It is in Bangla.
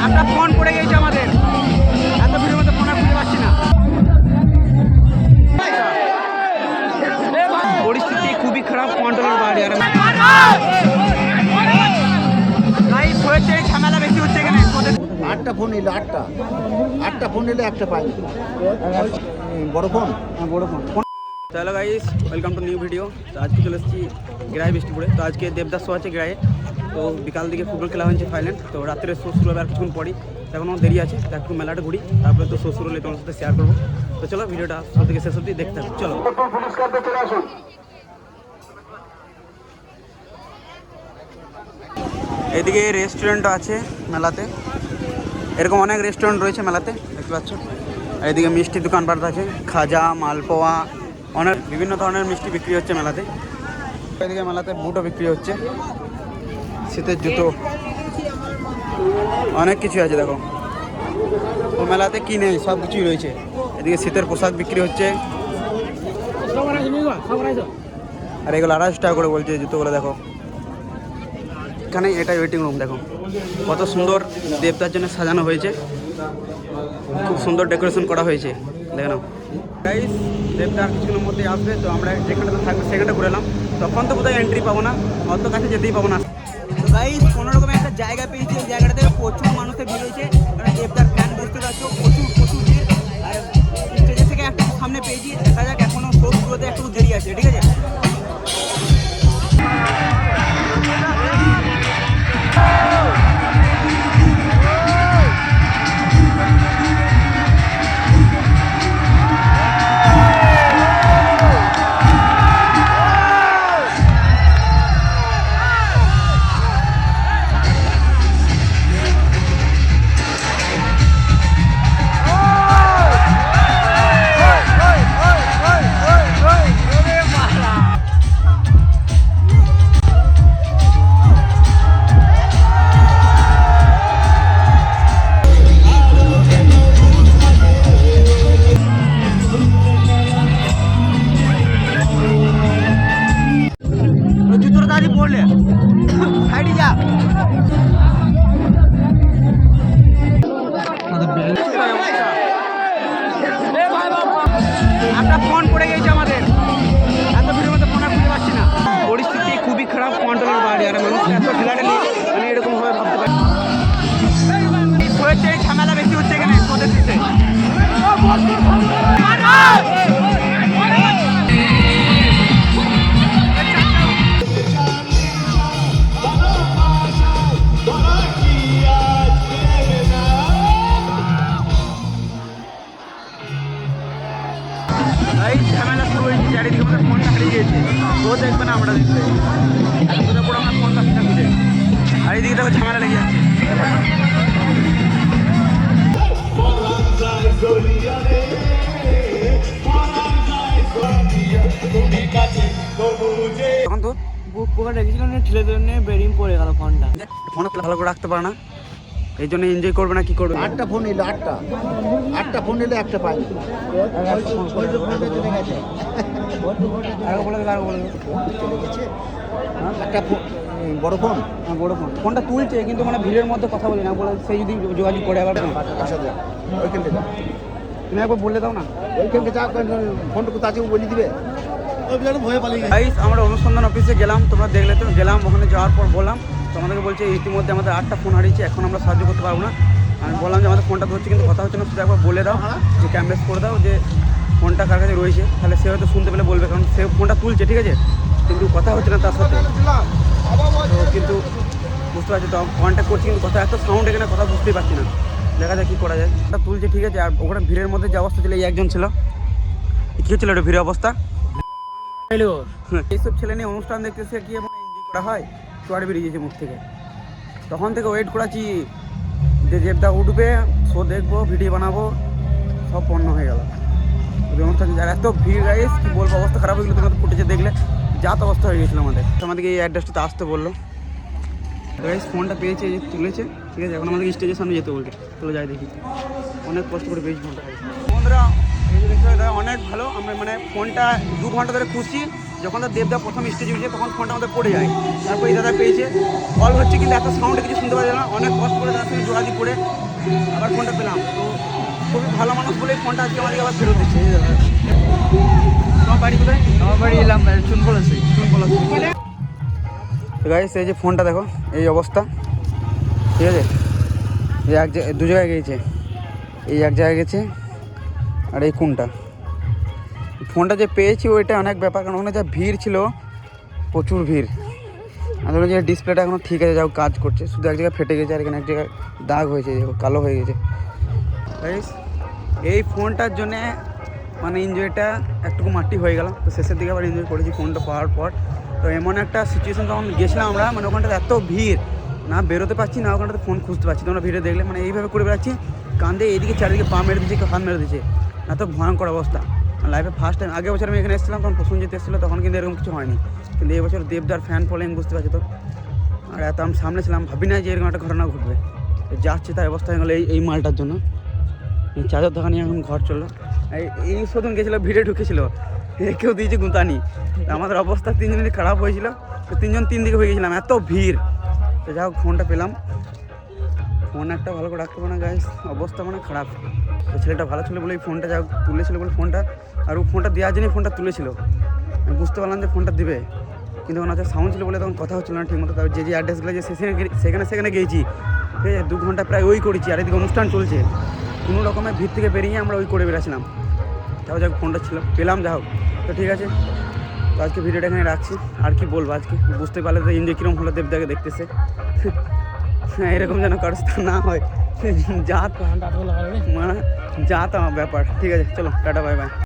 একটা ফোন পড়ে গেছে আমাদের, এত ভিড়ের মধ্যে ফোন আর খুঁজে পাচ্ছি না। পরিস্থিতি খুবই খারাপ, কন্ট্রোলের বাইরে। আর লাইভ হয়েছে, ঝামেলা বেশি হচ্ছে এখানে। 8টা ফোন এলো, 8টা ফোন এলো, একটা পাইনি। বড় ফোন, বড় ফোন। চলো guys, welcome to new video. তো আজকে চলে এসেছি গ্রায় বৃষ্টিপুরে। তো আজকে দেবদাস শো আছে গ্রায়ে। তো বিকাল দিকে ফুটবল খেলা হয়েছে ফাইনাল। তো রাত্রে শো শুরু হবে আর কিছুক্ষণ পরই, এখনও দেরি আছে। তো একটু মেলাটা ঘুরি, তারপরে তো শো শুরু হলে তোমার সাথে শেয়ার করবো। তো চলো ভিডিওটা শুরু থেকে শেষ অবধি দেখতে থাকো। চলো। এদিকে রেস্টুরেন্টও আছে মেলাতে, এরকম অনেক রেস্টুরেন্ট রয়েছে মেলাতে, দেখতে পাচ্ছ। আর এদিকে মিষ্টি দোকানপাট আছে, খাজা, মালপোয়া, অনেক বিভিন্ন ধরনের মিষ্টি বিক্রি হচ্ছে মেলাতে। এদিকে মেলাতে বুটও বিক্রি হচ্ছে, শীতের জুতো, অনেক কিছু আছে দেখো। তো মেলাতে কি নেই, সব কিছুই রয়েছে। এদিকে শীতের পোশাক বিক্রি হচ্ছে, আর এগুলো 250 টাকা করে বলছে জুতোগুলো। দেখো এখানে, এটাই ওয়েটিং রুম। দেখো কত সুন্দর দেবতার জন্য সাজানো হয়েছে, খুব সুন্দর ডেকোরেশন করা হয়েছে। দেখে নাও গাইস, দেবতার কিছুক্ষণের মধ্যে আসবে। তো আমরা যেখানটাতে থাকবো সেখানটা ঘুরে এলাম, তখন তো বোধহয় এন্ট্রি পাবো না, অত কাছে যেতেই পাবো না। তো গাইস, কোনোরকমের একটা জায়গা পেয়েছি, এই জায়গাটাতে প্রচুর মানুষের ভিড় হয়েছে। কারণ দেবতার ফ্যান বুঝতে পারছো, প্রচুর ভিড়। আর স্টেজের থেকে একটু সামনে পেয়েছি, দেখা যাক, এখনো শো শুরুতে একটু দেরি আছে, ঠিক আছে। একটা ফোন পড়ে গেছে আমাদের, এত ভিড়ের মধ্যে ফোন আর খুঁজে পাচ্ছি না। পরিস্থিতি খুবই খারাপ, কন্ট্রোলের বাইরে। আর মানুষ এত ঠেলাঠেলি, মানে এরকম ভাবে ভাবতে পারি হয়েছে, ঝামেলা বেশি হচ্ছে এখানে ওদের দিতে। ঝামেলা শুরু হয়েছে, চারিদিকে আমাদের ফোনটা হারিয়ে গিয়েছে। ও দেখবে না, আমরা দেখবে পুরো আমরা ফোনটা ফিটা খুঁজে। আর এইদিকে দেখো ঝামেলা লেগে যাচ্ছে। তখন তো বুক করে রেখেছিলাম, ঠেলে ধরে বেরিং পড়ে গেল ফোনটা। ফোন ভালো করে রাখতে পারে না, এই জন্য এনজয় করবে না, কি করবে। 8টা ফোন এলো, 8টা ফোন এলো, একটা পাইনি। একটা বড় ফোন, বড় ফোন। ফোনটা তুলছে কিন্তু মানে ভিড়ের মধ্যে কথা বলি না, বলে সেই যদি যোগাযোগ করে আবার। ওইখান থেকে তুমি একবার বলে দাও না, ওইখান থেকে ফোনটা কোথায় আছে বলে দিবে। গাইস, আমরা অনুসন্ধান অফিসে গেলাম, তোমরা দেখলে তো। গেলাম, ওখানে যাওয়ার পর বললাম, তো আমাদেরকে বলছে ইতিমধ্যে আমাদের 8টা ফোন হারিয়েছে, এখন আমরা সাহায্য করতে পারবো না। আমি বললাম যে আমাদের ফোনটা ধরছে কিন্তু কথা হচ্ছে না, শুধু একবার বলে দাও, যে ক্যামরেজ করে দাও যে ফোনটা কার কাছে রয়েছে, তাহলে সে হয়তো শুনতে পেলে বলবে, কারণ সে ফোনটা তুলছে, ঠিক আছে, কিন্তু কথা হচ্ছে না তার সাথে। তো কিন্তু বুঝতে পারছি, তো কন্ট্যাক্ট করছি, কিন্তু কথা এত সাউন্ড এখানে, কথা বুঝতেই পারছি না। দেখা যায় কী করা যায়। ওটা তুলছে, ঠিক আছে। আর ওখানে ভিড়ের মধ্যে যে অবস্থা ছিল, এই একজন ছিল, কী হচ্ছিল এটা ভিড়ের অবস্থা। এইসব ছেলে নিয়ে অনুষ্ঠান দেখতেছে, কি এমন এনজয় করা হয়, চোয়ারে বেরিয়েছে মুখ থেকে। তখন থেকে ওয়েট করাচ্ছি যে দেবদা উঠবে, শো দেখবো, ভিডিও বানাবো, সব পণ্য হয়ে গেল অনুষ্ঠান। আর এত ভিড় গাইস, কি বলবো, অবস্থা খারাপ হয়ে গেলো। তোমাদের ফুটেজে দেখলে যাত অবস্থা হয়ে গেছিলো আমাদেরকে এই অ্যাড্রেসটাতে আসতে বললো। গাইস, ফোনটা পেয়েছে, যে তুলেছে, ঠিক আছে। এখন আমাদেরকে স্টেজের সামনে যেতে বলছে, চলে যাই দেখি। অনেক কষ্ট করে পেয়েছি ফোনটা। বন্ধুরা, এই যে দেখতে অনেক ভালো। আমরা মানে ফোনটা 2 ঘন্টা ধরে খুঁজছি, যখন তার দেবদা প্রথম স্টেজে উঠছে তখন ফোনটা আমাদের পড়ে যায়, তারপর এই দাদা পেয়েছে, কল হচ্ছে কিন্তু এত সাউন্ডে কিছু শুনতে পাচ্ছি না, অনেক কষ্ট করে তার সঙ্গে যোগাযোগ করে আবার ফোনটা পেলাম। তো খুবই ভালো মানুষ বলে ফোনটা আজকে আমাদেরকে আবার ফেরত দিচ্ছে। এই দাদা, তোমার বাড়ি কোথায়? আমার বাড়ি এলাম চুনপলাশি। তো গাইস এই যে ফোনটা দেখো এই অবস্থা, ঠিক আছে, এই দু জায়গায় গিয়েছে, এই এক জায়গায় গেছে আর এই কোনটা। ফোনটা যে পেয়েছি ওইটা অনেক ব্যাপার, কারণ ওখানে যা ভিড় ছিল, প্রচুর ভিড়। আর ধরুন যে ডিসপ্লেটা এখনও ঠিক আছে, যাও কাজ করছে, শুধু এক জায়গায় ফেটে গেছে আর এখানে এক জায়গায় দাগ হয়েছে, কালো হয়ে গেছে। গাইস এই ফোনটার জন্যে মানে এনজয়টা একটুকু মাটি হয়ে গেল। তো শেষের দিকে আবার এনজয় করেছি ফোনটা পাওয়ার পর। তো এমন একটা সিচুয়েশন তখন গেছিলাম আমরা, মানে ওখানটাতে এত ভিড়, না বেরোতে পারছি না ওখানটাতে ফোন খুঁজতে পারছি। তোমরা ভিড়ে দেখলে মানে এইভাবে করে বেড়াচ্ছি, কান্দে এইদিকে চারিদিকে পা মেরে দিচ্ছে, কেউ হাত মেরে দিচ্ছে, না তো ভয়ঙ্কর অবস্থা। লাইফে ফার্স্ট টাইম, আগের বছর আমি এখানে এসেছিলাম তখন প্রসেনজিৎ এসেছিলো, তখন কিন্তু এরকম কিছু হয়নি, কিন্তু এই বছর দেবদার ফ্যান ফলোইং বুঝতে পারছি তো। আর এত আমি সামনে ছিলাম, ভাবি না যে এরকম একটা ঘটনা ঘটবে। যাচ্ছে তার অবস্থা হয়ে গেলো এই মালটার জন্য। চার্জার দোকান নিয়ে এখন ঘর চললো। এই শোধন গেছিলো, ভিড়ে ঢুকেছিল, কেউ দিয়েছে গুঁতানি। আমাদের অবস্থা তিনজনের খারাপ হয়েছিল, তো তিনজন তিন দিকে হয়ে গেছিলাম, এত ভিড়। তো যাই হোক ফোনটা পেলাম, ফোন একটা ভালো করে রাখতে পারে না গাইস, অবস্থা মানে খারাপ। তো ছেলেটা ভালো ছিল বলে এই ফোনটা যা তুলেছিল বলে ফোনটা, আর ও ফোনটা দেওয়ার জন্যই ফোনটা তুলেছিল। আমি বুঝতে পারলাম যে ফোনটা দিবে, কিন্তু ওনার সাউন্ড ছিল বলে তখন কথা হচ্ছিল না ঠিক মতো। তারপর যে অ্যাড্রেসগুলো যে সেখানে গিয়েছি, ঠিক আছে, 2 ঘন্টা প্রায় ওই করেছি, আর এদিকে অনুষ্ঠান চলছে, কোনো রকমের ভিড় থেকে বেরিয়ে আমরা ওই করে বেড়াচ্ছিলাম। তাও যাক ফোনটা ছিল, পেলাম, যা হোক। তো ঠিক আছে, তো আজকে ভিডিওটা এখানে রাখছি। আর কি বলবো, আজকে বুঝতে পারলে তো এনজয় কিরকম হলো দেবদাকে দেখতেছে। হ্যাঁ, এরকম যেন কারোর সাথে না হয়, যা মানে যা তো ব্যাপার। ঠিক আছে, চলো টাটা, বাই বাই।